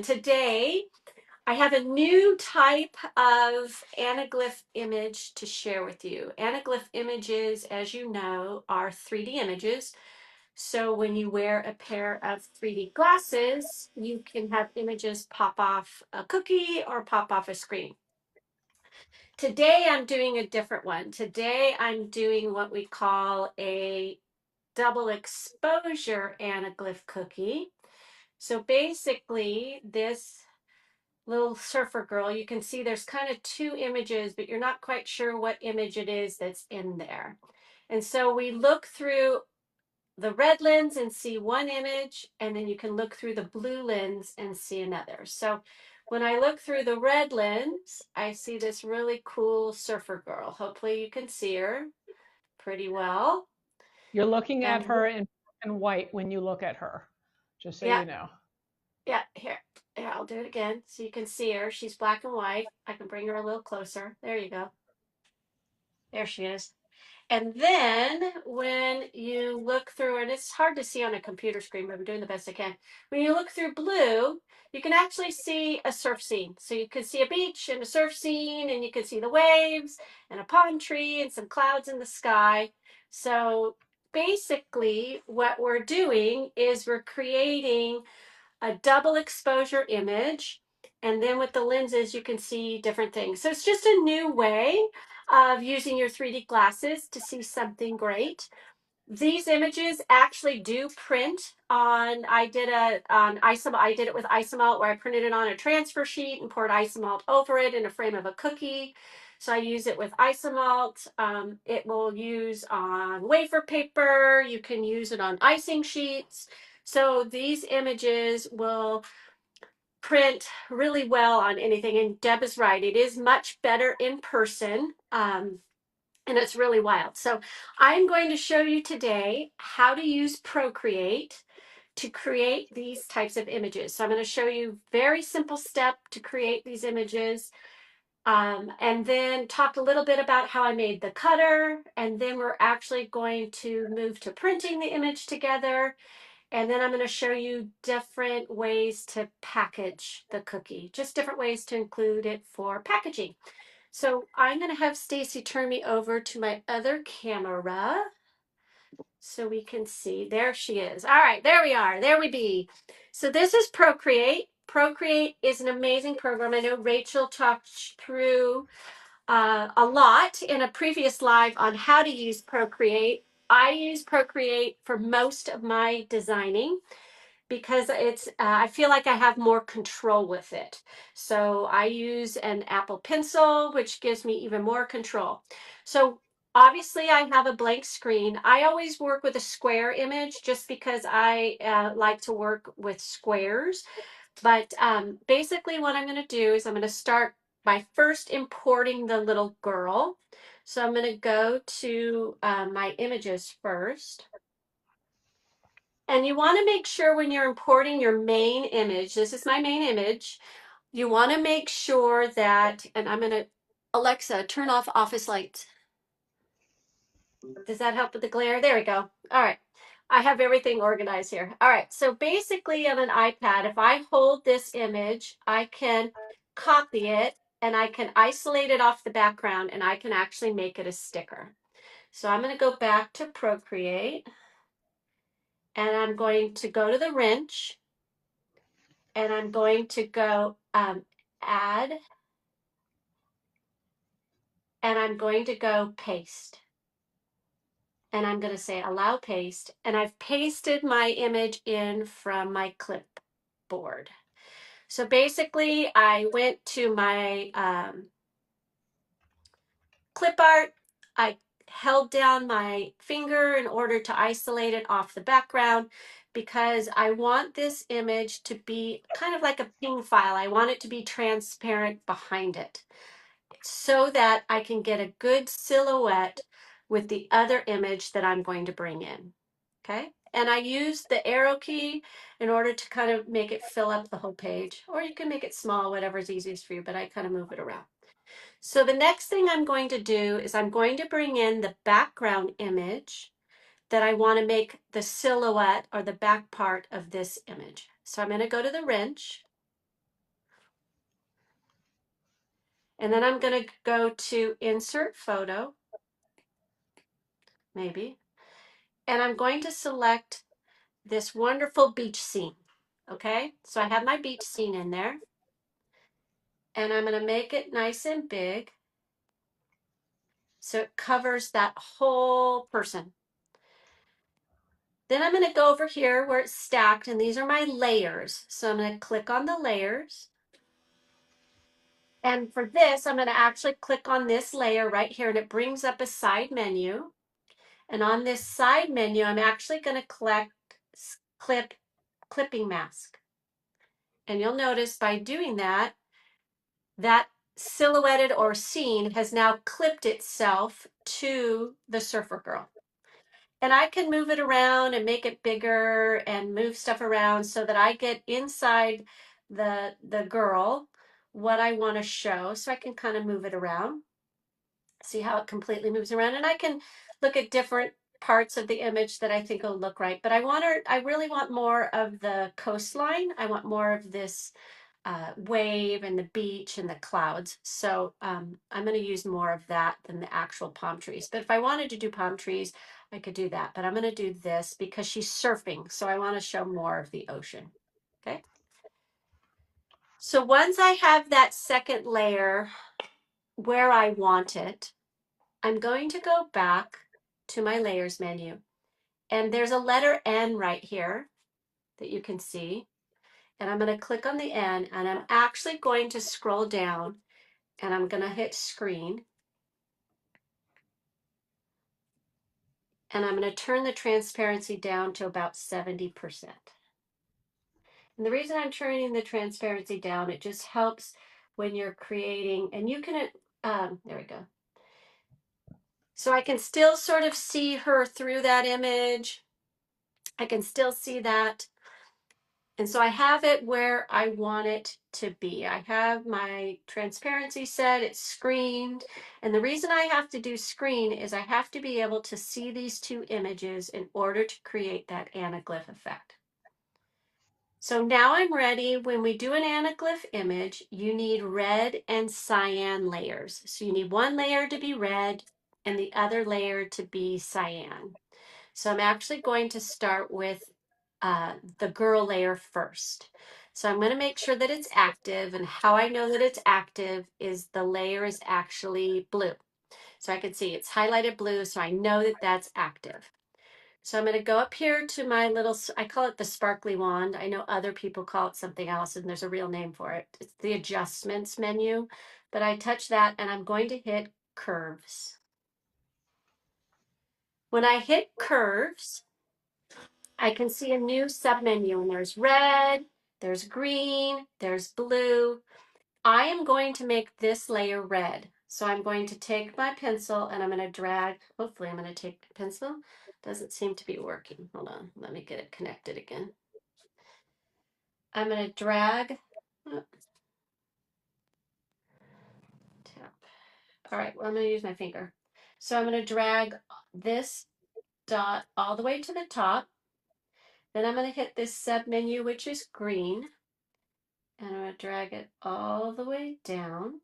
Today, I have a new type of anaglyph image to share with you. Anaglyph images, as you know, are 3D images. So when you wear a pair of 3D glasses, you can have images pop off a cookie or pop off a screen. Today, I'm doing a different one. Today, I'm doing what we call a double exposure anaglyph cookie. So basically, this little surfer girl, you can see there's kind of two images, but you're not quite sure what image it is that's in there. And so we look through the red lens and see one image, and then you can look through the blue lens and see another. So when I look through the red lens, I see this really cool surfer girl. Hopefully you can see her pretty well. You're looking at And her in black and white when you look at her, just so yeah, you know. yeah, here, I'll do it again so you can see her. She's black and white. I can bring her a little closer. There you go. There she is. And then when you look through, and it's hard to see on a computer screen, but I'm doing the best I can. When you look through blue, you can actually see a surf scene. So you can see a beach and a surf scene, and you can see the waves and a palm tree and some clouds in the sky. So basically, what we're doing is we're creating a double exposure image. And then with the lenses, you can see different things. So it's just a new way of using your 3D glasses to see something great. These images actually do print on, I did it with Isomalt where I printed it on a transfer sheet and poured Isomalt over it in a frame of a cookie. So I use it with Isomalt. It will use on wafer paper. You can use it on icing sheets. So these images will print really well on anything. And Deb is right. It is much better in person. And it's really wild. So I'm going to show you today how to use Procreate to create these types of images. So I'm going to show you very simple step to create these images. And then talk a little bit about how I made the cutter. And then we're actually going to move to printing the image together. And then I'm going to show you different ways to package the cookie, just different ways to include it for packaging. So I'm going to have Stacy turn me over to my other camera so we can see. There she is. All right, there we are. There we be. So this is Procreate. Procreate is an amazing program. I know Rachel talked through a lot in a previous live on how to use Procreate. I use Procreate for most of my designing because it's I feel like I have more control with it. So I use an Apple Pencil, which gives me even more control. So obviously I have a blank screen. I always work with a square image just because I like to work with squares. But basically what I'm going to do is I'm going to start by first importing the little girl. So I'm going to go to my images first. And you want to make sure when you're importing your main image, this is my main image, you want to make sure that, and I'm going to, Alexa, turn off office lights. Does that help with the glare? There we go. All right. I have everything organized here. All right. So basically on an iPad, if I hold this image, I can copy it and I can isolate it off the background and I can actually make it a sticker. So I'm going to go back to Procreate and I'm going to go to the wrench and I'm going to go add, and I'm going to go paste. And I'm going to say allow paste. And I've pasted my image in from my clipboard. So basically, I went to my clip art. I held down my finger in order to isolate it off the background because I want this image to be kind of like a ping file. I want it to be transparent behind it, so that I can get a good silhouette with the other image that I'm going to bring in. Okay. And I use the arrow key in order to kind of make it fill up the whole page, or you can make it small, whatever's easiest for you, but I kind of move it around. So the next thing I'm going to do is I'm going to bring in the background image that I want to make the silhouette or the back part of this image. So I'm going to go to the wrench And then I'm going to go to insert photo, maybe. And I'm going to select this wonderful beach scene. Okay, so I have my beach scene in there. And I'm going to make it nice and big so it covers that whole person. Then I'm going to go over here where it's stacked, and these are my layers. So I'm going to click on the layers. And for this, I'm going to actually click on this layer right here, and it brings up a side menu. And on this side menu, I'm actually going to clipping mask. And you'll notice by doing that, that silhouetted or scene has now clipped itself to the surfer girl. And I can move it around and make it bigger and move stuff around so that I get inside the girl what I want to show. So I can kind of move it around, see how it completely moves around. And I can look at different parts of the image that I think will look right. But I really want more of the coastline. I want more of this wave and the beach and the clouds. So I'm going to use more of that than the actual palm trees. But if I wanted to do palm trees, I could do that. But I'm going to do this because she's surfing. So I want to show more of the ocean. Okay. So once I have that second layer where I want it, I'm going to go back to my layers menu. And there's a letter N right here that you can see. And I'm going to click on the N, and I'm actually going to scroll down, and I'm going to hit screen. And I'm going to turn the transparency down to about 70%. And the reason I'm turning the transparency down, it just helps when you're creating, and you can, there we go. So I can still sort of see her through that image. I can still see that. And so I have it where I want it to be. I have my transparency set, it's screened. And the reason I have to do screen is I have to be able to see these two images in order to create that anaglyph effect. So now I'm ready. When we do an anaglyph image, you need red and cyan layers. So you need one layer to be red and the other layer to be cyan. So I'm actually going to start with the girl layer first. So I'm going to make sure that it's active, and how I know that it's active is the layer is actually blue. So I can see it's highlighted blue, so I know that that's active. So I'm going to go up here to my little, I call it the sparkly wand. I know other people call it something else, and there's a real name for it. It's the adjustments menu, but I touch that and I'm going to hit curves. When I hit curves, I can see a new submenu, and there's red, there's green, there's blue. I am going to make this layer red. So I'm going to take my pencil and I'm going to drag, hopefully I'm going to take the pencil. Doesn't seem to be working. Hold on, let me get it connected again. I'm going to drag, tap. All right, well, I'm going to use my finger. So I'm going to drag this dot all the way to the top. Then I'm going to hit this submenu, which is green. And I'm going to drag it all the way down.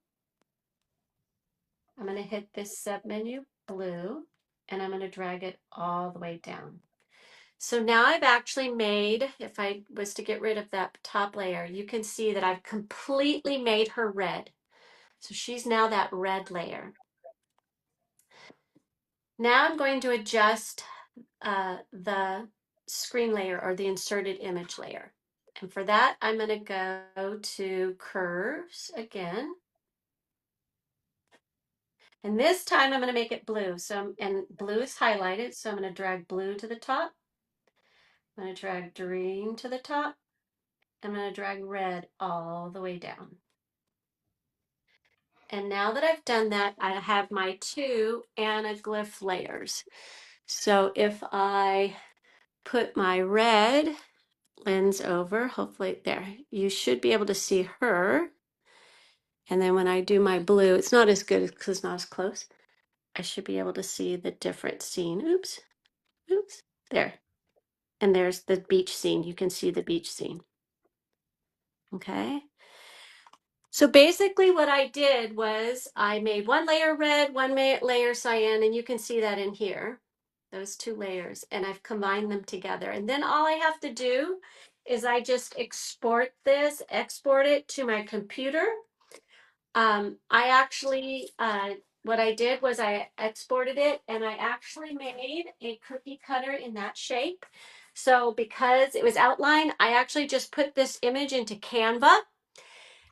I'm going to hit this submenu, blue, and I'm going to drag it all the way down. So now I've actually made, if I was to get rid of that top layer, you can see that I've completely made her red. So she's now that red layer. Now I'm going to adjust the screen layer or the inserted image layer. And for that, I'm going to go to curves again. And this time I'm going to make it blue. So, and blue is highlighted. So I'm going to drag blue to the top. I'm going to drag green to the top. I'm going to drag red all the way down. And now that I've done that, I have my two anaglyph layers. So if I put my red lens over, hopefully there, you should be able to see her. And then when I do my blue, it's not as good because it's not as close. I should be able to see the different scene. Oops, oops, there. And there's the beach scene. You can see the beach scene. Okay. So basically what I did was I made one layer red, one layer cyan, and you can see that in here, those two layers, and I've combined them together. And then all I have to do is I just export it to my computer. I actually, what I did was I exported it and I actually made a cookie cutter in that shape. So because it was outlined, I actually just put this image into Canva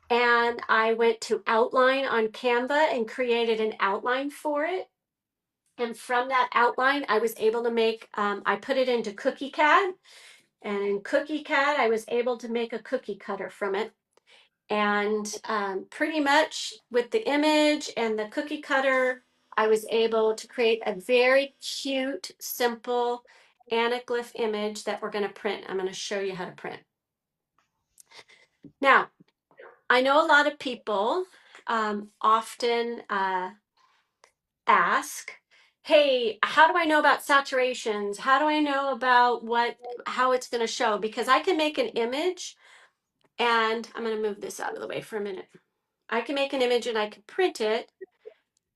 and I went to outline on Canva and created an outline for it. And from that outline, I was able to make, I put it into Cookie CAD. And in Cookie CAD, I was able to make a cookie cutter from it. And pretty much with the image and the cookie cutter, I was able to create a very cute, simple anaglyph image that we're going to print. I'm going to show you how to print. Now, I know a lot of people often ask, hey, how do I know about saturations? How do I know about how it's going to show? Because I can make an image, and I'm going to move this out of the way for a minute. I can make an image and I can print it.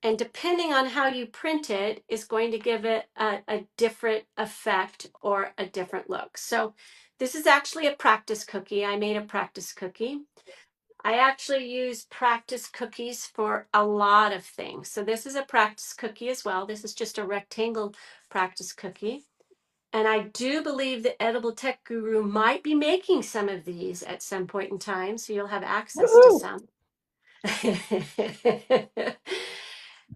And depending on how you print it is going to give it a different effect or a different look. So this is actually a practice cookie. I made a practice cookie. I actually use practice cookies for a lot of things. So this is a practice cookie as well. This is just a rectangle practice cookie. And I do believe that Edible Tech Guru might be making some of these at some point in time. So you'll have access to Woohoo! some.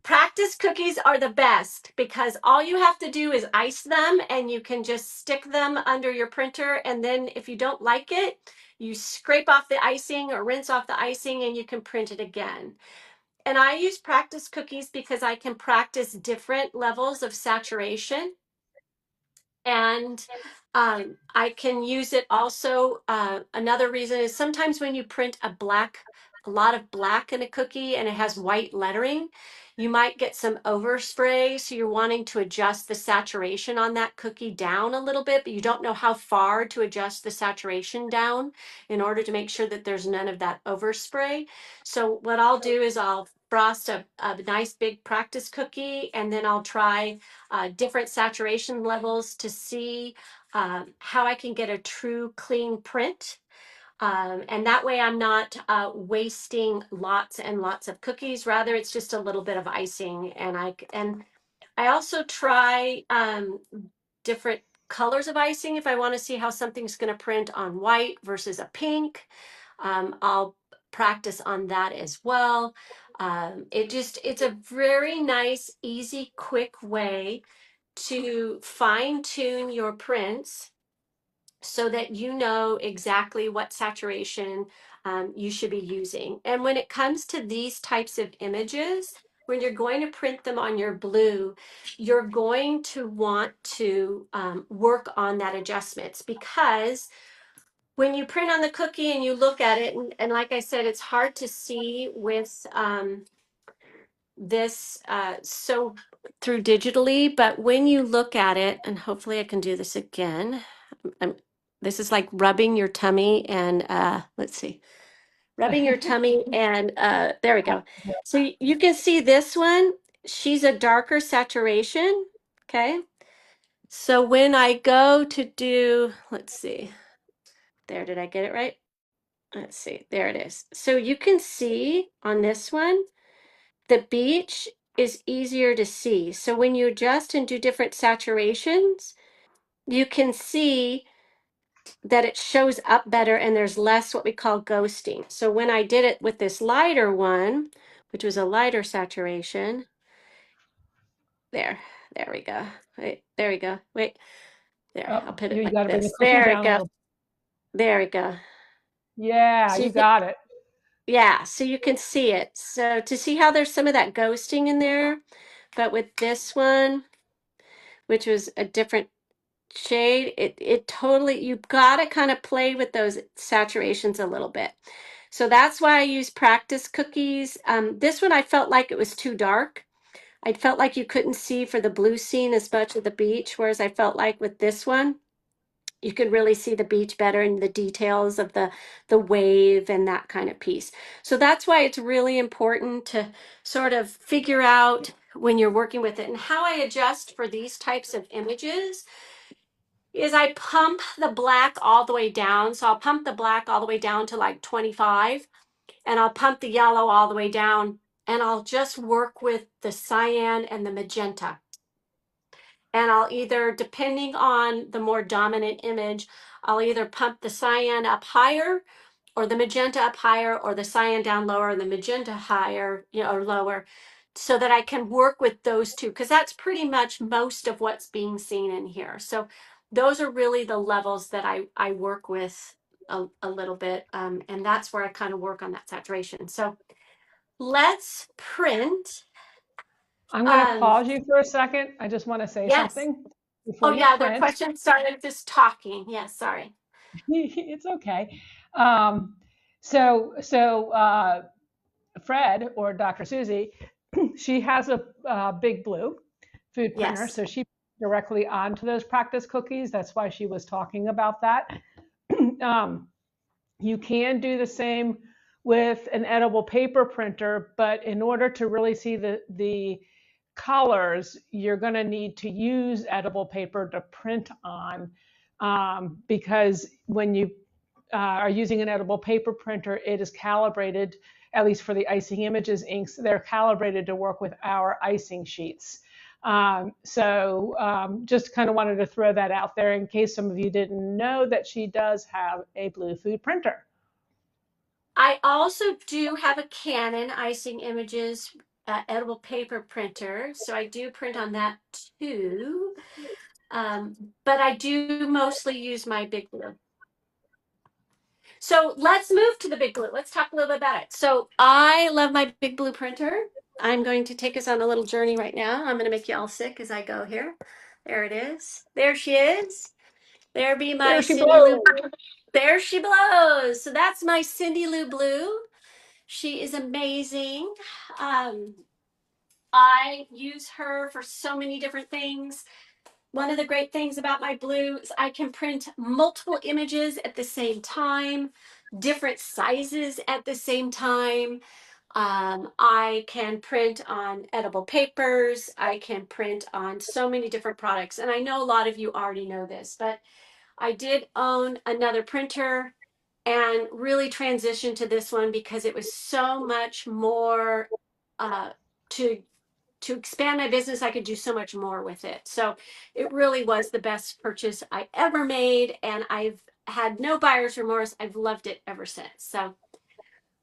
Practice cookies are the best because all you have to do is ice them and you can just stick them under your printer. And then if you don't like it, you scrape off the icing or rinse off the icing and you can print it again. And I use practice cookies because I can practice different levels of saturation. And I can use it also. Another reason is sometimes when you print a lot of black in a cookie and it has white lettering, you might get some overspray. So you're wanting to adjust the saturation on that cookie down a little bit, but you don't know how far to adjust the saturation down in order to make sure that there's none of that overspray. So what I'll do is I'll frost a nice big practice cookie and then I'll try different saturation levels to see how I can get a true clean print. And that way I'm not wasting lots and lots of cookies. Rather, it's just a little bit of icing. And I also try different colors of icing if I want to see how something's going to print on white versus a pink. I'll practice on that as well. It's a very nice, easy, quick way to fine tune your prints so that you know exactly what saturation you should be using. And when it comes to these types of images, when you're going to print them on your blue, you're going to want to work on that adjustments because when you print on the cookie and you look at it, and like I said, it's hard to see with this so through digitally, but when you look at it, and hopefully I can do this again. I'm, this is like rubbing your tummy and let's see, rubbing your tummy and there we go. So you can see this one, she's a darker saturation, okay? So when I go to do, let's see, there, did I get it right? Let's see, there it is. So you can see on this one, the beach is easier to see. So when you adjust and do different saturations, you can see that it shows up better and there's less what we call ghosting. So when I did it with this lighter one, which was a lighter saturation, there we go. Wait, there we go. Wait, there, Oh, I'll put it you like got to bring the this. cookie There we down a go. little. There we go. Yeah, So you you can, got it. yeah, so you can see it. So to see how there's some of that ghosting in there, but with this one, which was a different shade, it totally, you've got to kind of play with those saturations a little bit. So that's why I use practice cookies. This one I felt like it was too dark. I felt like you couldn't see for the blue scene as much of the beach, whereas I felt like with this one, you can really see the beach better and the details of the wave and that kind of piece. So that's why it's really important to sort of figure out when you're working with it. And how I adjust for these types of images is I pump the black all the way down. So I'll pump the black all the way down to like 25, and I'll pump the yellow all the way down, and I'll just work with the cyan and the magenta. And I'll either, depending on the more dominant image, I'll either pump the cyan up higher or the magenta up higher, or the cyan down lower and the magenta higher, or lower, so that I can work with those two, because that's pretty much most of what's being seen in here. So those are really the levels that I work with a little bit. And that's where I kind of work on that saturation. So let's print. I'm going to Um, pause you for a second. I just want to say yes. something Oh before you yeah, their print. questions started just talking. Yes, sorry. It's okay. Um, so Fred or Dr. Susie, she has a big blue food printer, Yes. so she directly onto those practice cookies. That's why she was talking about that. um, you can do the same with an edible paper printer, but in order to really see the colors, you're going to need to use edible paper to print on, because when you are using an edible paper printer, it is calibrated, at least for the icing images inks, they're calibrated to work with our icing sheets. Just kind of wanted to throw that out there in case some of you didn't know that she does have a blue food printer. I also do have a Canon Icing Images edible paper printer, so I do print on that too. But I do mostly use my Big Blue. So let's move to the Big Blue. Let's talk a little bit about it. So I love my Big Blue printer. I'm going to take us on a little journey right now. I'm going to make you all sick as I go here. There it is. There she is. There be my There she Cindy Lou. blows. There she blows. So that's my Cindy Lou Blue. She is amazing. Um, I use her for so many different things. One of the great things about my blue is I can print multiple images at the same time, different sizes at the same time. I can print on edible papers. I can print on so many different products. And I know a lot of you already know this, but I did own another printer and really transitioned to this one because it was so much more uh, to expand my business. I could do so much more with it. So it really was the best purchase I ever made, and I've had no buyer's remorse. I've loved it ever since. So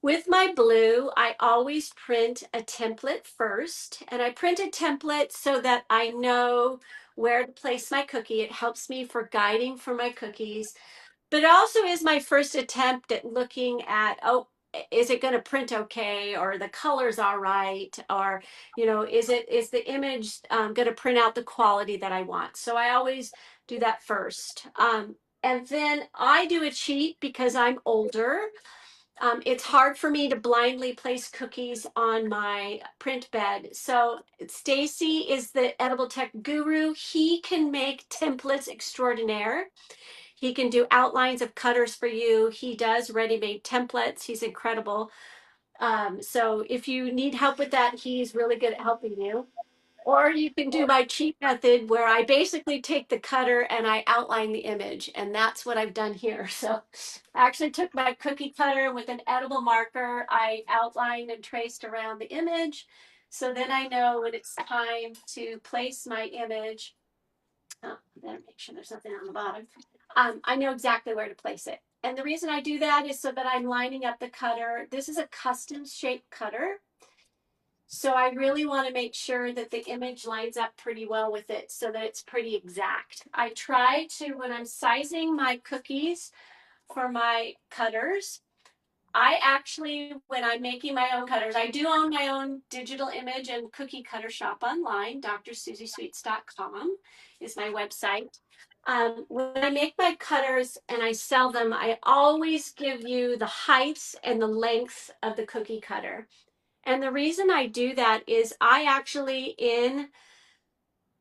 with my blue, I always print a template first, and I print a template so that I know where to place my cookie. It helps me for guiding for my cookies, but it also is my first attempt at looking at, oh, is it going to print okay, or the colors all right, or is the image going to print out the quality that I want? So I always do that first. And then I do a cheat because I'm older. It's hard for me to blindly place cookies on my print bed. So Stacy is the edible tech guru. He can make templates extraordinaire. He can do outlines of cutters for you. He does ready-made templates. He's incredible. So if you need help with that, he's really good at helping you. Or you can do my cheat method where I basically take the cutter and I outline the image. And that's what I've done here. So I actually took my cookie cutter with an edible marker. I outlined and traced around the image. So then I know when it's time to place my image. Oh, I better make sure there's nothing on the bottom. I know exactly where to place it. And the reason I do that is so that I'm lining up the cutter. This is a custom shaped cutter. So I really want to make sure that the image lines up pretty well with it so that it's pretty exact. I try to, when I'm sizing my cookies for my cutters, I actually, when I'm making my own cutters, I do own my own digital image and cookie cutter shop online. drsusiesweets.com is my website. When I make my cutters and I sell them, I always give you the heights and the length of the cookie cutter. And the reason I do that is I actually, in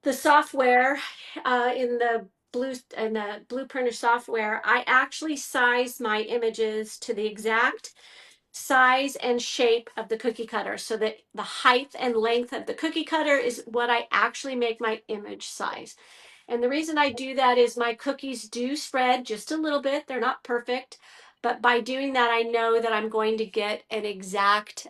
the software, in the blue printer software, I actually size my images to the exact size and shape of the cookie cutter, so that the height and length of the cookie cutter is what I actually make my image size. And the reason I do that is my cookies do spread just a little bit. They're not perfect, but by doing that, I know that I'm going to get an exact,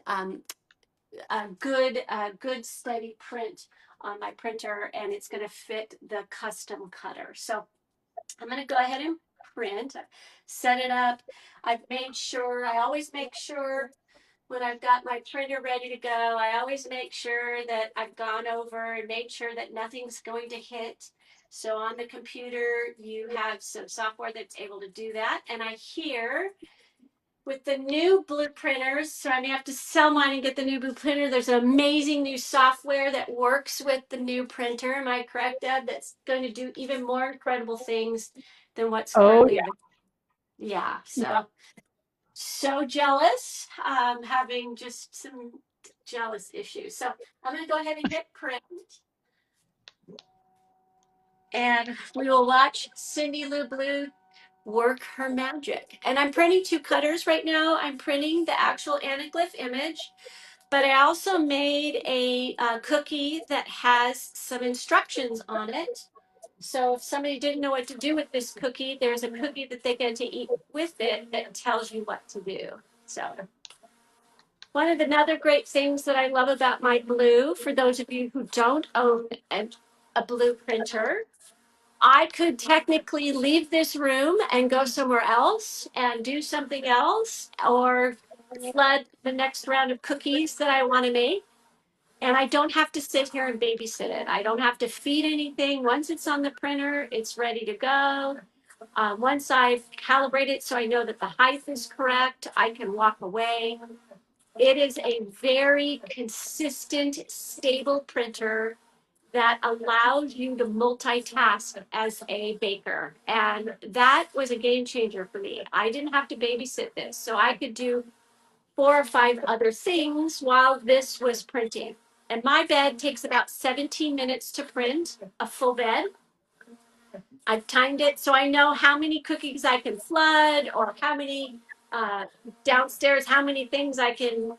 good steady print on my printer, and it's going to fit the custom cutter. So I'm going to go ahead and print, set it up. I always make sure when I've got my printer ready to go, I always make sure that I've gone over and made sure that nothing's going to hit. So on the computer, you have some software that's able to do that. And I hear with the new blue printers, so I may have to sell mine and get the new blue printer. There's an amazing new software that works with the new printer. Am I correct, Deb? That's going to do even more incredible things than what's Oh currently available. Yeah, yeah. so jealous, having just some jealous issues. So I'm going to go ahead and hit print, and we will watch Cindy Lou Blue work her magic. And I'm printing two cutters right now. I'm printing the actual anaglyph image, but I also made a cookie that has some instructions on it. So if somebody didn't know what to do with this cookie, there's a cookie that they get to eat with it that tells you what to do. So one of the other great things that I love about my blue, for those of you who don't own a blue printer, I could technically leave this room and go somewhere else and do something else, or flood the next round of cookies that I want to make. And I don't have to sit here and babysit it. I don't have to feed anything. Once it's on the printer, it's ready to go. Once I've calibrated it so I know that the height is correct, I can walk away. It is a very consistent, stable printer that allows you to multitask as a baker. And that was a game changer for me. I didn't have to babysit this. So I could do 4 or 5 other things while this was printing. And my bed takes about 17 minutes to print, a full bed. I've timed it so I know how many cookies I can flood, or how many uh, downstairs, how many things I can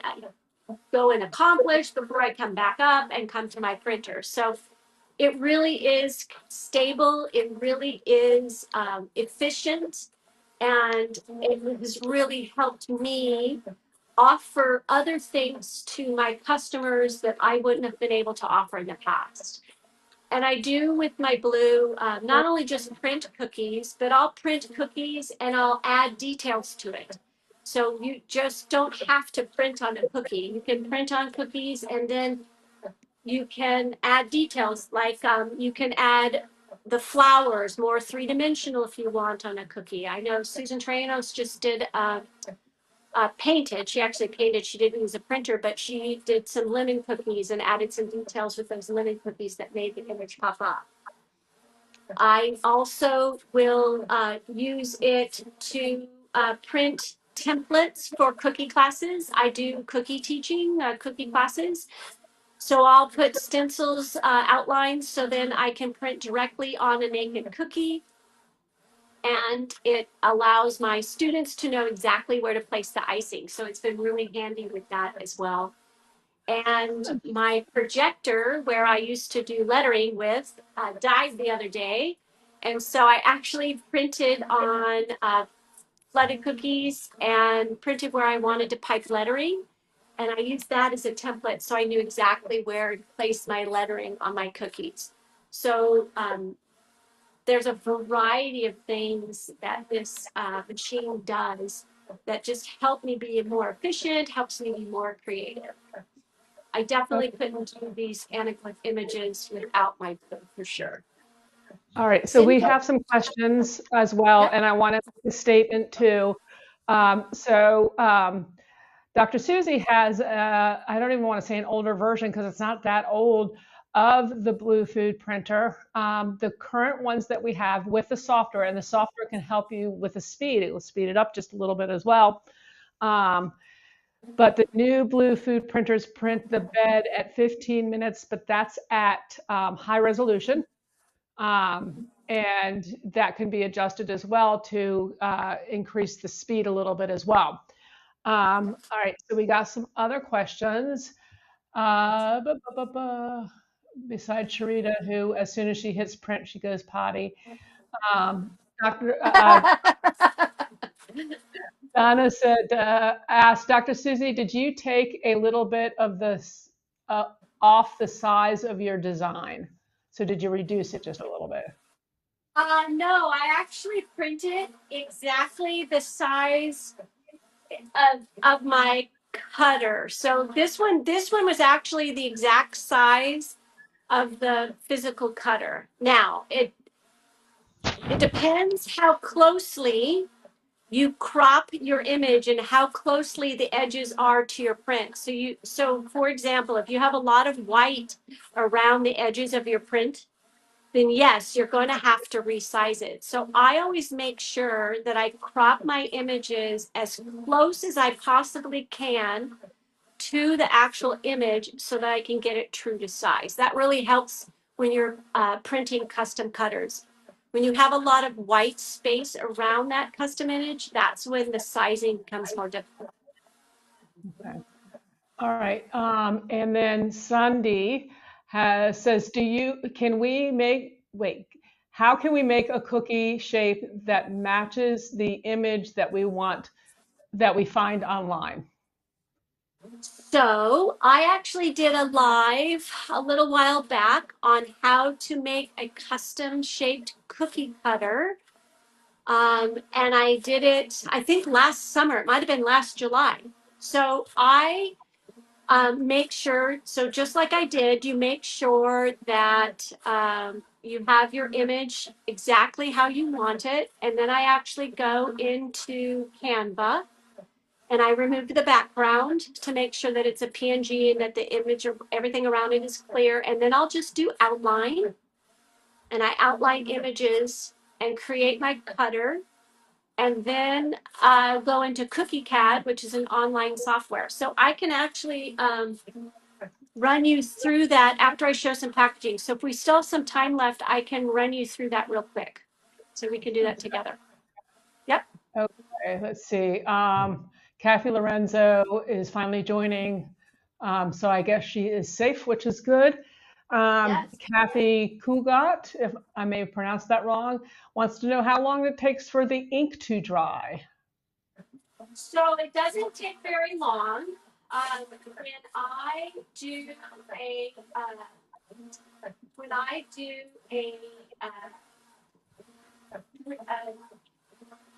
go and accomplish before I come back up and come to my printer. So it really is stable. It really is efficient. And it has really helped me offer other things to my customers that I wouldn't have been able to offer in the past. And I do with my blue, not only just print cookies, but I'll print cookies and I'll add details to it. So you just don't have to print on a cookie. You can print on cookies, and then you can add details, like you can add the flowers more three-dimensional if you want on a cookie. I know Susan Tranos just did painted. She actually painted. She didn't use a printer, but she did some lemon cookies and added some details with those lemon cookies that made the image pop up. I also will use it to print templates for cookie classes. I do cookie teaching, cookie classes. So I'll put stencils, outlines, so then I can print directly on a naked cookie. And it allows my students to know exactly where to place the icing. So it's been really handy with that as well. And my projector, where I used to do lettering with, died the other day. And so I actually printed on flooded cookies and printed where I wanted to pipe lettering. And I used that as a template, so I knew exactly where to place my lettering on my cookies. So there's a variety of things that this machine does that just help me be more efficient, helps me be more creative. I definitely couldn't do these Anaglyph images without my book, for sure. All right, so we Cindy? have some questions as well, Yep. and I want to make a statement too. Dr. Susie has, I don't even want to say an older version because it's not that old, of the Blue Food printer. The current ones that we have with the software, and the software can help you with the speed. It will speed it up just a little bit as well. But the new Blue Food printers print the bed at 15 minutes, but that's at high resolution. and that can be adjusted as well to increase the speed a little bit as well. All right, so we got some other questions. Uh, bu- bu- bu- bu- Besides Sharita, who as soon as she hits print, she goes potty. Dr. Donna said, asked Dr. Susie, did you take a little bit of this off the size of your design? So did you reduce it just a little bit? No, I actually printed exactly the size of my cutter. So this one was actually the exact size of the physical cutter. Now, it depends how closely you crop your image and how closely the edges are to your print. So for example, if you have a lot of white around the edges of your print, then yes, you're going to have to resize it. So I always make sure that I crop my images as close as I possibly can to the actual image so that I can get it true to size. That really helps when you're printing custom cutters. When you have a lot of white space around that custom image, that's when the sizing becomes more difficult. Okay. All right. And then Sandy says, how can we make a cookie shape that matches the image that we want, that we find online? So I actually did a live a little while back on how to make a custom shaped cookie cutter. And I did it, I think last summer, it might have been last July. So I make sure, so just like I did, you make sure that you have your image exactly how you want it. And then I actually go into Canva and I remove the background to make sure that it's a PNG and that the image or everything around it is clear. And then I'll just do outline and I outline images and create my cutter. And then go into Cookie CAD, which is an online software. So I can actually run you through that after I show some packaging. So if we still have some time left, I can run you through that real quick. So we can do that together. Yep. Okay, let's see. Kathy Lorenzo is finally joining. So I guess she is safe, which is good. Yes. Kathy Kugat, if I may have pronounced that wrong, wants to know how long it takes for the ink to dry. So it doesn't take very long. When I do a when I do a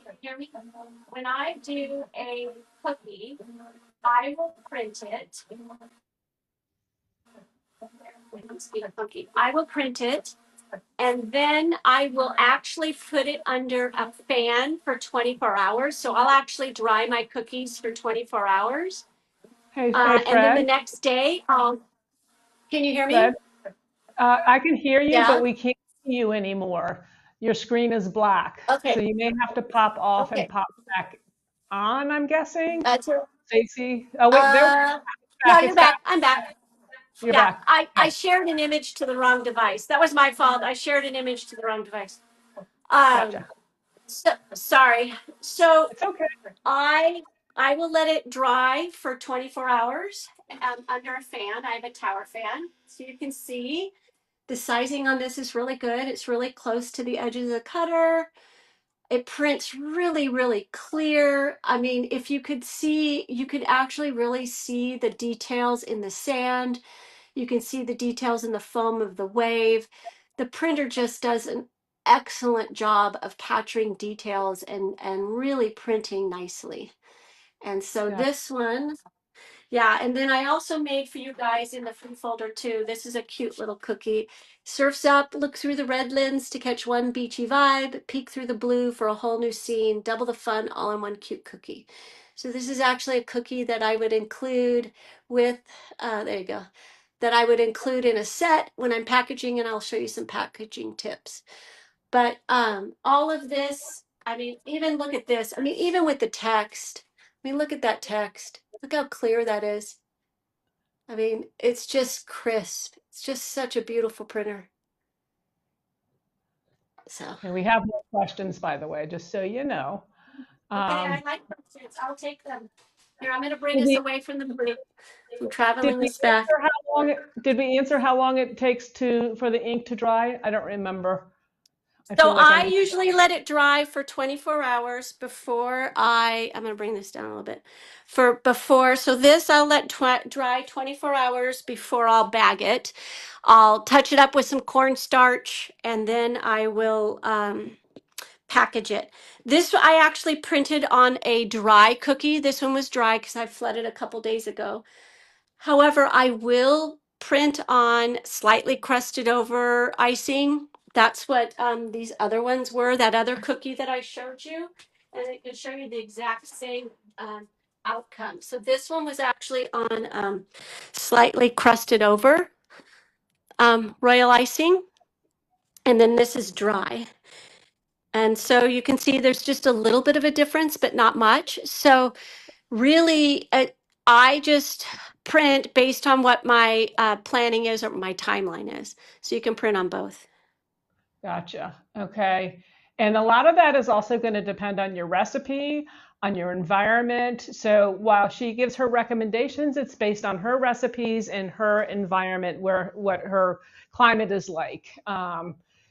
can you hear me? When I do a cookie, I will print it. I will print it and then I will actually put it under a fan for 24 hours. So I'll actually dry my cookies for 24 hours. Hey, And then the Fred, next day, can you hear me? Fred, I can hear you, but Yeah. we can't see you anymore. Your screen is black, so Okay. you may have to pop off and Okay. pop back on, I'm guessing. That's it. Stacy, oh wait, there, Uh, no, back, you're it's back, back. I'm back. you're Yeah. back. I Okay, shared an image to the wrong device. That was my fault. I shared an image to the wrong device. Um, gotcha. so sorry. So It's okay. I I will let it dry for 24 hours under a fan. I have a tower fan, so you can see the sizing on this is really good. It's really close to the edges of the cutter. It prints really, really clear. I mean, if you could see, you could actually really see the details in the sand. You can see the details in the foam of the wave. The printer just does an excellent job of capturing details and really printing nicely. And so Yeah. this one, yeah, and then I also made for you guys in the food folder too. This is a cute little cookie. Surfs up, look through the red lens to catch one beachy vibe, peek through the blue for a whole new scene, double the fun all in one cute cookie. So this is actually a cookie that I would include with, there you go, that I would include in a set when I'm packaging, and I'll show you some packaging tips. But all of this, I mean, even look at this. I mean, even with the text, I mean, look at that text. Look how clear that is. I mean, it's just crisp. It's just such a beautiful printer. So, And we have more questions, by the way, just so you know. okay, I Um, like questions. I'll take them. Here, I'm going to bring did us we away from the break. I'm did traveling we us back. answer how long did we answer how long it takes for the ink to dry? I don't remember. I So feel like I I may. usually let it dry for 24 hours before I'm going to bring this down a little bit. So this I'll let dry 24 hours before I'll bag it. I'll touch it up with some cornstarch and then I will package it. This I actually printed on a dry cookie. This one was dry because I flooded a couple days ago. However, I will print on slightly crusted over icing. That's what these other ones were, that other cookie that I showed you. And it can show you the exact same outcome. So this one was actually on slightly crusted over royal icing. And then this is dry. And so you can see there's just a little bit of a difference, but not much. So really, I just print based on what my planning is or my timeline is. So you can print on both. Gotcha. Okay. And a lot of that is also going to depend on your recipe, on your environment. So while she gives her recommendations, it's based on her recipes and her environment, where what her climate is like.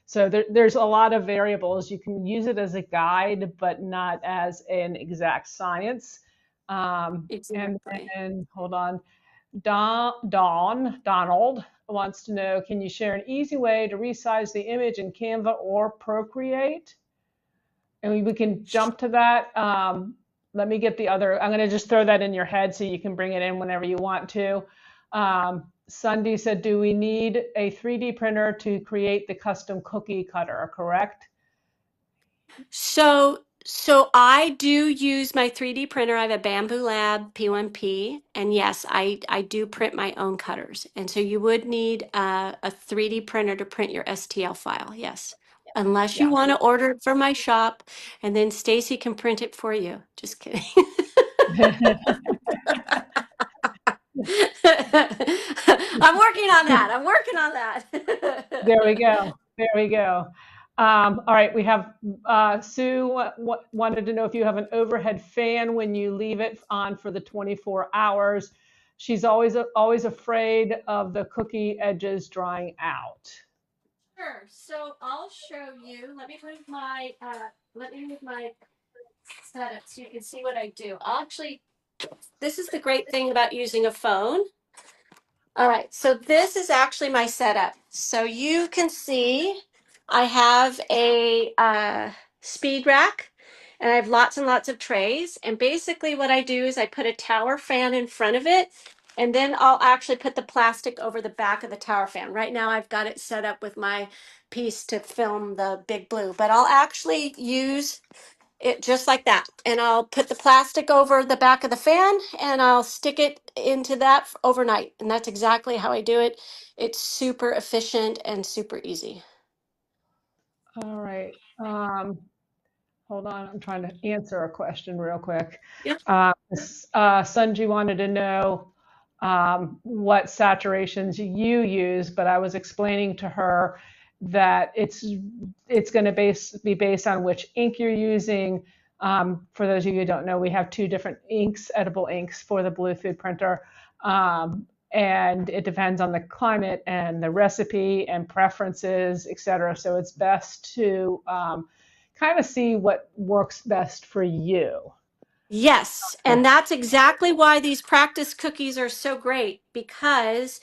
So there's a lot of variables. You can use it as a guide, but not as an exact science. And Exactly. then hold on. Donald wants to know, can you share an easy way to resize the image in Canva or Procreate? And we can jump to that. Let me get the other, I'm going to just throw that in your head so you can bring it in whenever you want to. Sunday said, do we need a 3D printer to create the custom cookie cutter, correct? So I do use my 3D printer. I have a Bamboo Lab P1P, and yes, I do print my own cutters. And so you would need a 3D printer to print your STL file. Yes, unless you Yeah. want to order it from my shop, and then Stacy can print it for you. Just kidding. I'm working on that. I'm working on There we that. go. There we go. All right, we have Sue wanted to know if you have an overhead fan when you leave it on for the 24 hours. She's always afraid of the cookie edges drying out. Sure. So I'll show you. Let me move my setup so you can see what I do. I'll actually this is the great thing about using a phone. All right, so this is actually my setup. So you can see I have a speed rack and I have lots and lots of trays. And basically what I do is I put a tower fan in front of it and then I'll actually put the plastic over the back of the tower fan. Right now I've got it set up with my piece to film the big blue, but I'll actually use it just like that. And I'll put the plastic over the back of the fan and I'll stick it into that overnight. And that's exactly how I do it. It's super efficient and super easy. All right. Hold on, I'm trying to answer a question real quick. Yep. Sunji wanted to know what saturations you use, but I was explaining to her that it's going to be based on which ink you're using. For those of you who don't know, we have two different inks, edible inks for the Blue Food printer. And it depends on the climate and the recipe and preferences, et cetera. So it's best to kind of see what works best for you. Yes. And that's exactly why these practice cookies are so great because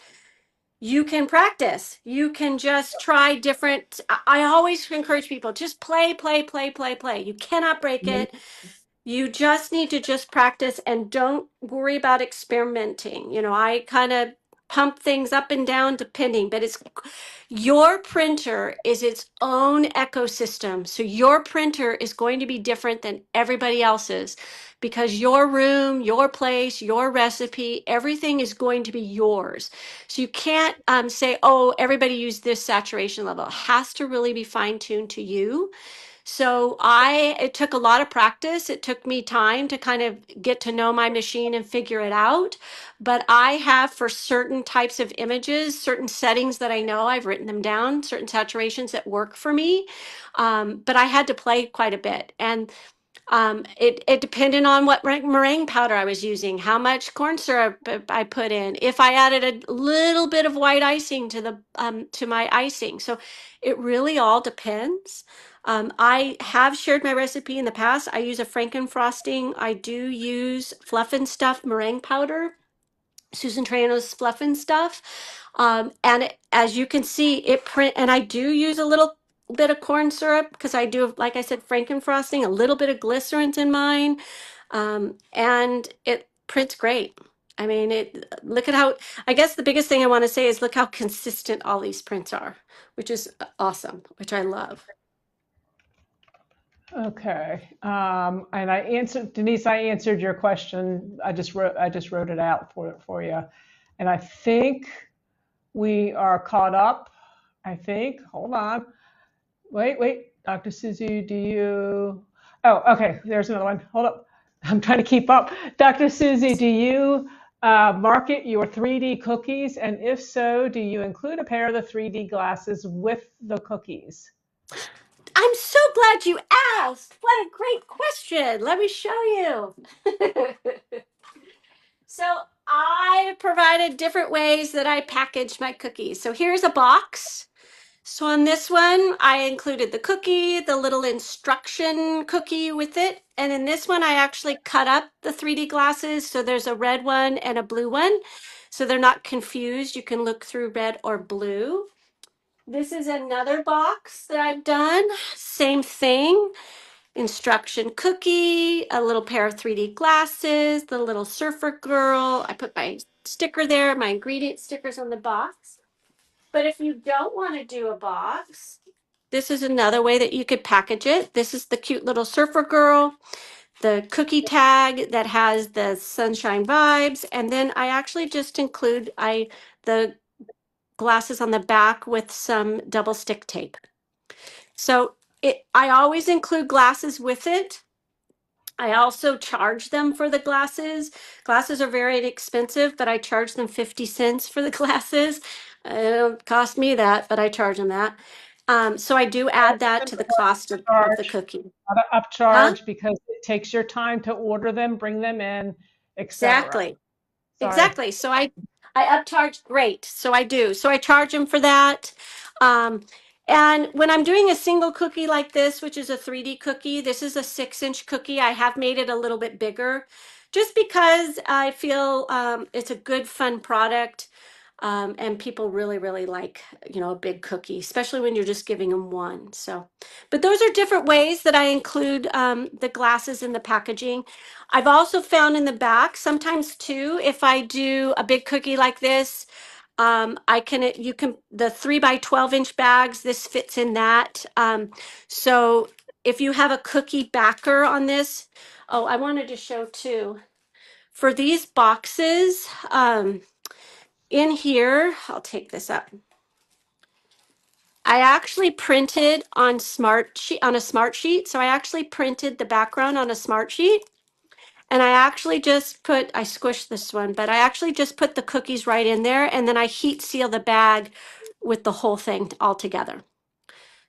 you can practice. You can just try different. I always encourage people just play, play, play, play, play. You cannot break Mhm. it. You just need to just practice and don't worry about experimenting. I kind of pump things up and down depending, but it's your printer is its own ecosystem. So your printer is going to be different than everybody else's because your room, your place, your recipe, everything is going to be yours. So you can't say, oh, everybody use this saturation level. It has to really be fine tuned to you. So it took a lot of practice. It took me time to kind of get to know my machine and figure it out. But I have for certain types of images, certain settings that I know, I've written them down, certain saturations that work for me. But I had to play quite a bit. And it depended on what meringue powder I was using, how much corn syrup I put in, if I added a little bit of white icing to the to my icing. So it really all depends. I have shared my recipe in the past. I use a Franken frosting. I do use Fluff and Stuff meringue powder. Susan Trano's Fluff and Stuff. As you can see, it print, and I do use a little bit of corn syrup because I do, like I said, Franken frosting, a little bit of glycerin in mine, and it prints great. I mean, look at how, I guess the biggest thing I want to say is look how consistent all these prints are, which is awesome, which I love. Okay. And I answered, Denise, I answered your question. I just wrote it out for you. And I think we are caught up. I think. Hold on. Wait. Dr. Susie, do you? Oh, okay. There's another one. Hold up. I'm trying to keep up. Dr. Susie, do you market your 3D cookies? And if so, do you include a pair of the 3D glasses with the cookies? I'm so glad you asked. What a great question. Let me show you. So I provided different ways that I package my cookies. So here's a box. So on this one, I included the cookie, the little instruction cookie with it. And in this one, I actually cut up the 3D glasses. So there's a red one and a blue one. So they're not confused. You can look through red or blue. This is another box that I've done. Same thing. Instruction cookie, a little pair of 3D glasses, the little surfer girl. I put my sticker there, my ingredient stickers on the box. But if you don't want to do a box, this is another way that you could package it. This is the cute little surfer girl, the cookie tag that has the sunshine vibes, and then I actually just include the glasses on the back with some double stick tape. So I always include glasses with it. I also charge them for the glasses. Glasses are very inexpensive, but I charge them 50 cents for the glasses. It don't cost me that, but I charge them that. So I do add that to the cost of the Charge, cookie. not an Huh? upcharge because it takes your time to order them, bring them in, etc. Exactly. Sorry. Exactly. So I upcharge great. So I do. So I charge them for that. Um, and when I'm doing a single cookie like this, which is a 3D cookie, this is a 6-inch cookie. I have made it a little bit bigger just because I feel it's a good, fun product. And people really, really like, a big cookie, especially when you're just giving them one. So, but those are different ways that I include the glasses in the packaging. I've also found in the back sometimes too, if I do a big cookie like this, you can, the 3 by 12 inch bags, this fits in that. So if you have a cookie backer on this, oh, I wanted to show too, for these boxes, in here, I'll take this up. I actually printed on a smart sheet. So I actually printed the background on a smart sheet. And I squished this one, but I actually just put the cookies right in there and then I heat seal the bag with the whole thing all together.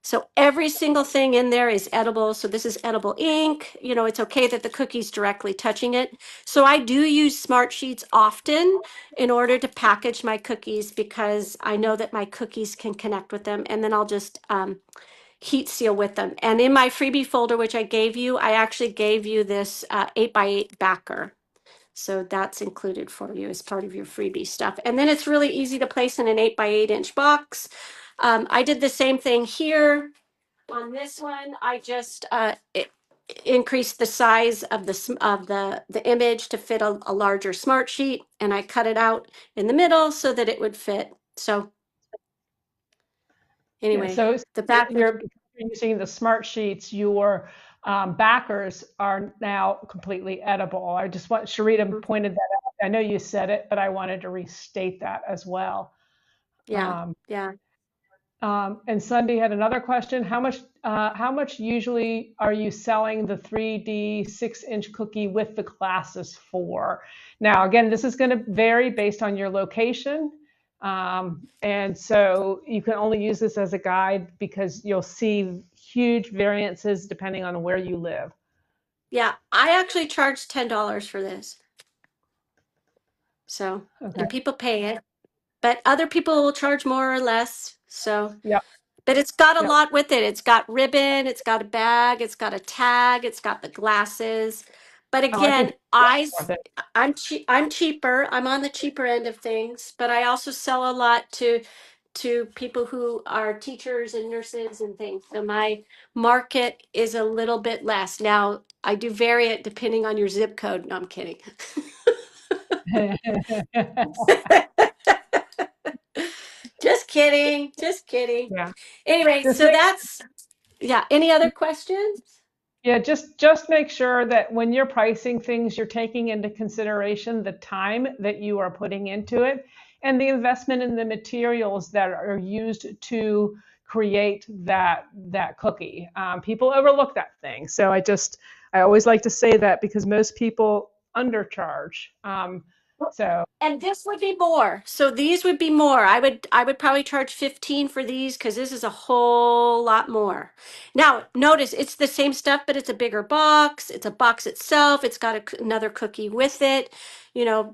So every single thing in there is edible. So this is edible ink. It's okay that the cookie's directly touching it. So I do use smart sheets often in order to package my cookies because I know that my cookies can connect with them. And then I'll just heat seal with them. And in my freebie folder, which I gave you, I actually gave you this 8x8 backer. So that's included for you as part of your freebie stuff. And then it's really easy to place in an 8 by 8 inch box. I did the same thing here on this one. I just increased the size of the image to fit a larger smart sheet, and I cut it out in the middle so that it would fit. So Yeah, anyway, so the back. you're using the smart sheets, your backers are now completely edible. I just want, Sharita pointed that out. I know you said it, but I wanted to restate that as well. Yeah, Um, yeah. And Sunday had another question. How much usually are you selling the 3D 6-inch cookie with the glasses for? Now, again, this is going to vary based on your location. And so you can only use this as a guide because you'll see huge variances depending on where you live. Yeah, I actually charge $10 for this. So, Okay. and people pay it, but other people will charge more or less. So, Yep. but it's got a Yep. lot with it. It's got ribbon, it's got a bag, it's got a tag, it's got the glasses. But Oh, I think again, it's worth it. I'm cheap. I'm cheaper. I'm on the cheaper end of things, but I also sell a lot to people who are teachers and nurses and things. So my market is a little bit less. Now, I do vary it depending on your zip code. No, I'm kidding. Just kidding. Just kidding. Yeah. Anyway, Just so make that's, yeah. Any other questions? Yeah, just make sure that when you're pricing things, you're taking into consideration the time that you are putting into it and the investment in the materials that are used to create that cookie. People overlook that thing. So I always like to say that because most people undercharge. So And this would be more. So these would be more. I would probably charge 15 for these because this is a whole lot more. Now, notice it's the same stuff, but it's a bigger box. It's a box itself. It's got another cookie with it,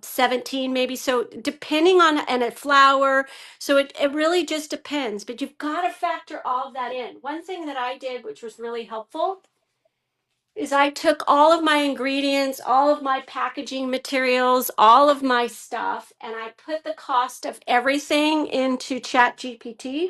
17 maybe. So depending on, and a flour. So it really just depends, but you've got to factor all of that in. One thing that I did, which was really helpful, is I took all of my ingredients, all of my packaging materials, all of my stuff, and I put the cost of everything into Chat GPT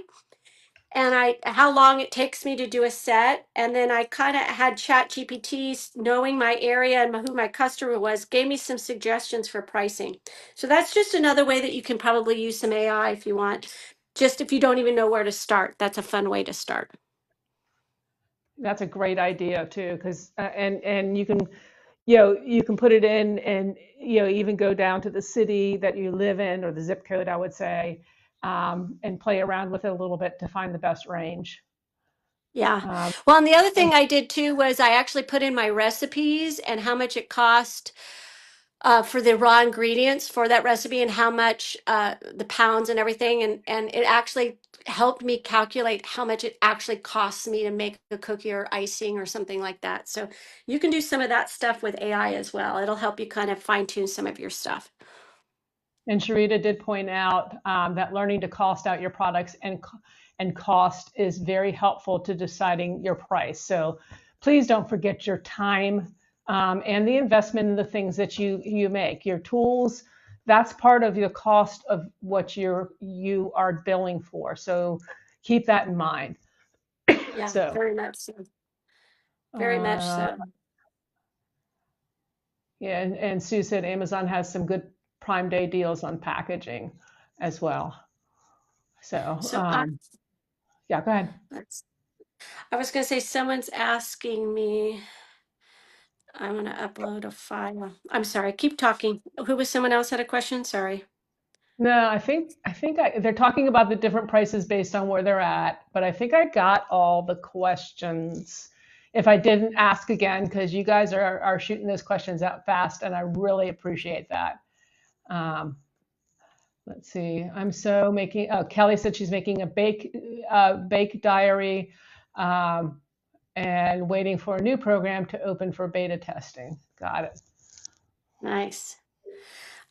and how long it takes me to do a set. And then I kind of had Chat GPT, knowing my area and who my customer was, gave me some suggestions for pricing. So that's just another way that you can probably use some AI if you want. Just if you don't even know where to start, that's a fun way to start. that's a great idea too, because and you can put it in and even go down to the city that you live in or the zip code, I would say, and play around with it a little bit to find the best range. Yeah. Um, Well, and the other thing I did too was I actually put in my recipes and how much it cost for the raw ingredients for that recipe and how much the pounds and everything. And it actually helped me calculate how much it actually costs me to make a cookie or icing or something like that. So you can do some of that stuff with AI as well. It'll help you kind of fine tune some of your stuff. and Sharita did point out that learning to cost out your products and cost is very helpful to deciding your price. So please don't forget your time and the investment in the things that you make. Your tools, that's part of the cost of what you are billing for. So keep that in mind. Yeah, So very much so. Very much uh, so. yeah, and Sue said Amazon has some good Prime Day deals on packaging as well. So So I, yeah, go ahead. let's, I was going to say, someone's asking me. I'm going to upload a file. I'm sorry, keep talking. Who was someone else had a question? Sorry. No, they're talking about the different prices based on where they're at, but I think I got all the questions. If I didn't, ask again because you guys are shooting those questions out fast, and I really appreciate that. Um, let's see. I'm so making. Oh, Kelly said she's making a bake diary, um, and waiting for a new program to open for beta testing. Got it. Nice.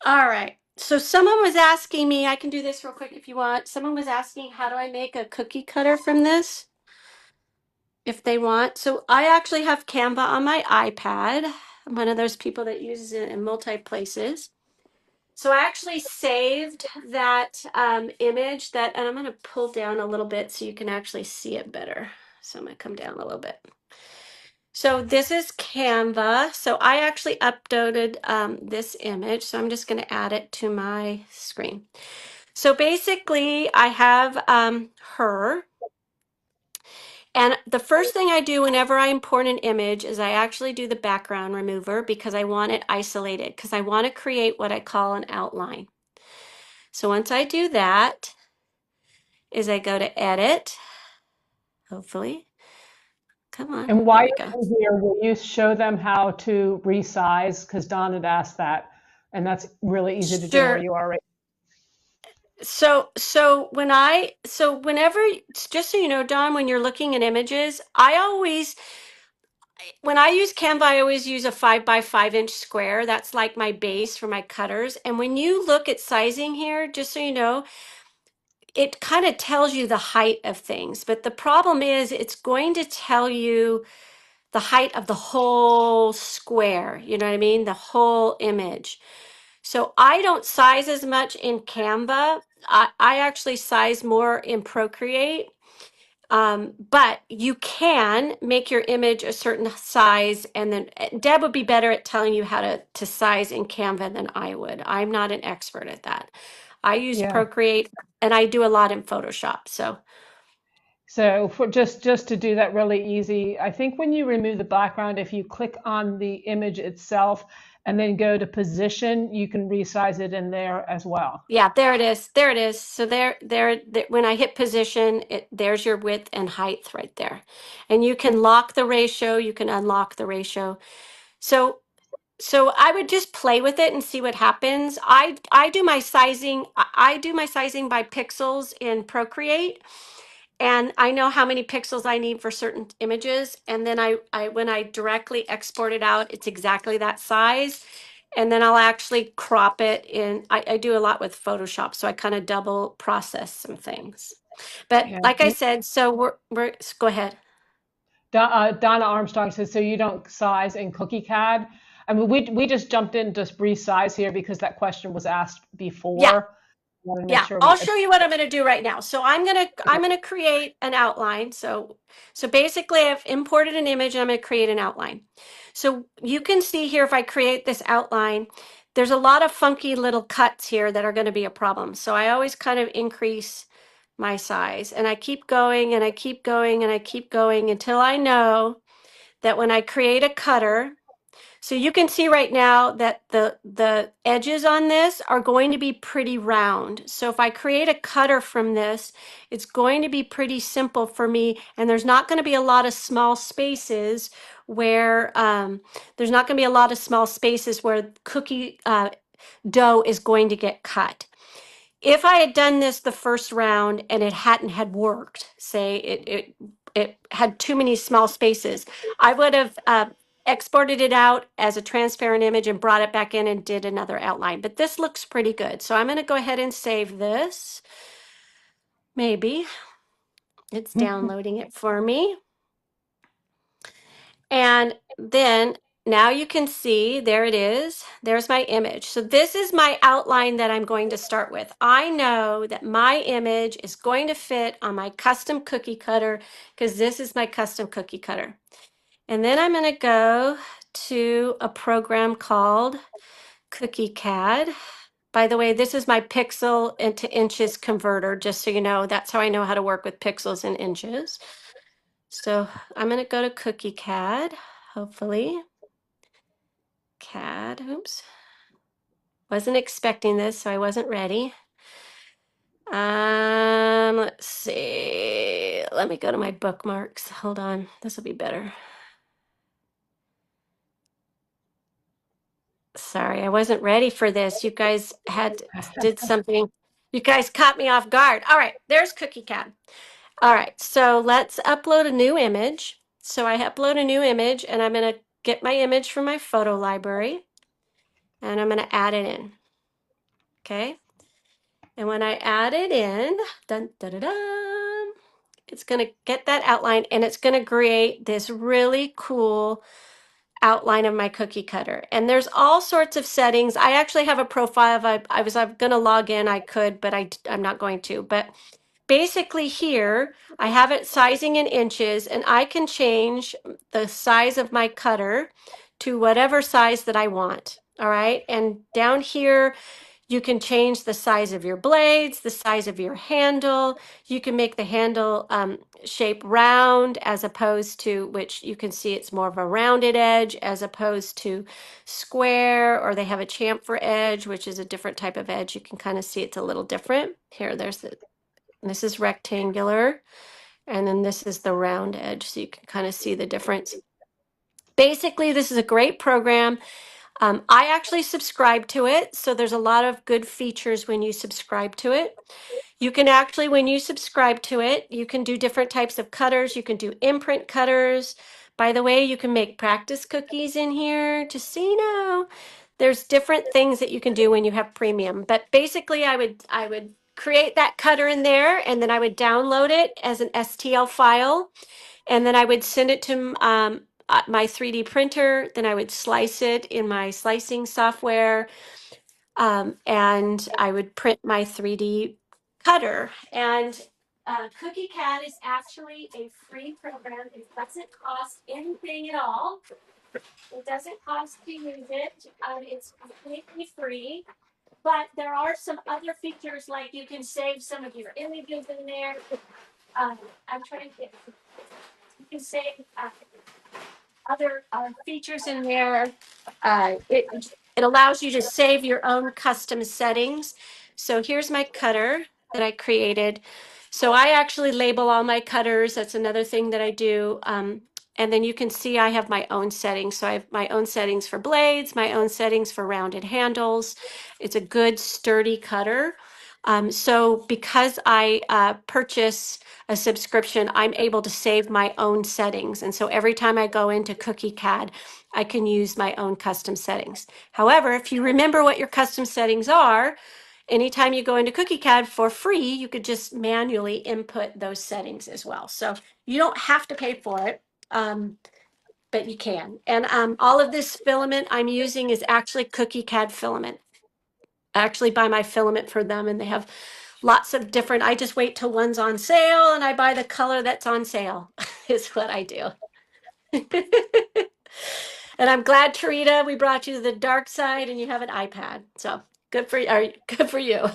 All right. So someone was asking me, I can do this real quick if you want. Someone was asking, how do I make a cookie cutter from this? If they want. So I actually have Canva on my iPad. I'm one of those people that uses it in multi places. So I actually saved that image and I'm going to pull down a little bit so you can actually see it better. So I'm going to come down a little bit. So this is Canva. So I actually uploaded this image. So I'm just going to add it to my screen. So basically I have her. And the first thing I do whenever I import an image is I actually do the background remover because I want it isolated because I want to create what I call an outline. So once I do that, is I go to edit, hopefully. Come on, And there while we go. you're here, will you show them how to resize? Because Don had asked that, and that's really easy to do where Sure. you are right. So whenever, just so you know, Don, when you're looking at images, I always, when I use Canva, I always use a 5 by 5 inch square. That's like my base for my cutters. And when you look at sizing here, just so you know, it kind of tells you the height of things. But the problem is it's going to tell you the height of the whole square. You know what I mean? The whole image. So I don't size as much in Canva. I actually size more in Procreate. But you can make your image a certain size, and then Deb would be better at telling you how to size in Canva than I would. I'm not an expert at that. I use Yeah. Procreate and I do a lot in Photoshop. So So for just to do that really easy, I think when you remove the background, if you click on the image itself and then go to position, you can resize it in there as well. yeah, there it is. There it is. So when I hit position, there's your width and height right there. And you can lock the ratio, you can unlock the ratio. So So I would just play with it and see what happens. I do my sizing. I do my sizing by pixels in Procreate, and I know how many pixels I need for certain images. And then I when I directly export it out, it's exactly that size. And then I'll actually crop it in. I do a lot with Photoshop, so I kind of double process some things. But Yeah. like I said, so we're go ahead. Donna Armstrong says, so you don't size in Cookie CAD? I mean, we just jumped in to resize here because that question was asked Yeah. before. I want to make Yeah, sure I'll we. show you what I'm going to do right now. So I'm going to create an outline. So basically I've imported an image and I'm going to create an outline. So you can see here if I create this outline, there's a lot of funky little cuts here that are going to be a problem. So I always kind of increase my size and I keep going and I keep going and I keep going until I know that when I create a cutter, so you can see right now that the edges on this are going to be pretty round. So if I create a cutter from this, it's going to be pretty simple for me, and there's not going to be a lot of small spaces where cookie dough is going to get cut. If I had done this the first round and it hadn't had worked, say it had too many small spaces, I would have exported it out as a transparent image and brought it back in and did another outline. But this looks pretty good. So I'm going to go ahead and save this. Maybe it's downloading it for me. And then now you can see, there it is. There's my image. So this is my outline that I'm going to start with. I know that my image is going to fit on my custom cookie cutter because this is my custom cookie cutter. And then I'm going to go to a program called Cookie CAD. By the way, this is my pixel into inches converter, just so you know. That's how I know how to work with pixels and inches. So I'm going to go to Cookie CAD, hopefully. CAD, oops. Wasn't expecting this, so I wasn't ready. Let's see. Let me go to my bookmarks. Hold on. This will be better. Sorry, I wasn't ready for this. You guys did something. You guys caught me off guard. All right, there's Cookie CAD. All right, so let's upload a new image. So I upload a new image, and I'm going to get my image from my photo library, and I'm going to add it in. Okay. And when I add it in, dun, dun, dun, dun, it's going to get that outline and it's going to create this really cool outline of my cookie cutter. And there's all sorts of settings. I actually have a profile. I'm going to log in. I could, but I'm not going to. But basically here, I have it sizing in inches and I can change the size of my cutter to whatever size that I want. All right. And down here, you can change the size of your blades, the size of your handle. You can make the handle shape round as opposed to, which you can see it's more of a rounded edge as opposed to square, or they have a chamfer edge, which is a different type of edge. You can kind of see it's a little different. Here, there's the This is rectangular, and then this is the round edge, so you can kind of see the difference. Basically, this is a great program. I actually subscribe to it, so there's a lot of good features when you subscribe to it. You can actually, when you subscribe to it, you can do different types of cutters. You can do imprint cutters. By the way, you can make practice cookies in here, just so you know. There's different things that you can do when you have premium. But basically, I would create that cutter in there, and then I would download it as an STL file, and then I would send it to my 3D printer. Then I would slice it in my slicing software, and I would print my 3D cutter. And Cookie Cat is actually a free program. It doesn't cost anything at all. It doesn't cost to use it. It's completely free. But there are some other features, like you can save some of your images in there. I'm trying to get, you can save other features in there. It allows you to save your own custom settings. So here's my cutter that I created. So I actually label all my cutters. That's another thing that I do. And then you can see I have my own settings. So I have my own settings for blades, my own settings for rounded handles. It's a good sturdy cutter. So because I purchase a subscription, I'm able to save my own settings. And so every time I go into Cookie CAD, I can use my own custom settings. However, if you remember what your custom settings are, anytime you go into Cookie CAD for free, you could just manually input those settings as well. So you don't have to pay for it, but you can. And all of this filament I'm using is actually Cookie CAD filament. I actually buy my filament for them, and they have lots of different. I just wait till one's on sale and I buy the color that's on sale, is what I do. And I'm glad, Tarita, we brought you to the dark side and you have an iPad. So good for you. Good for you.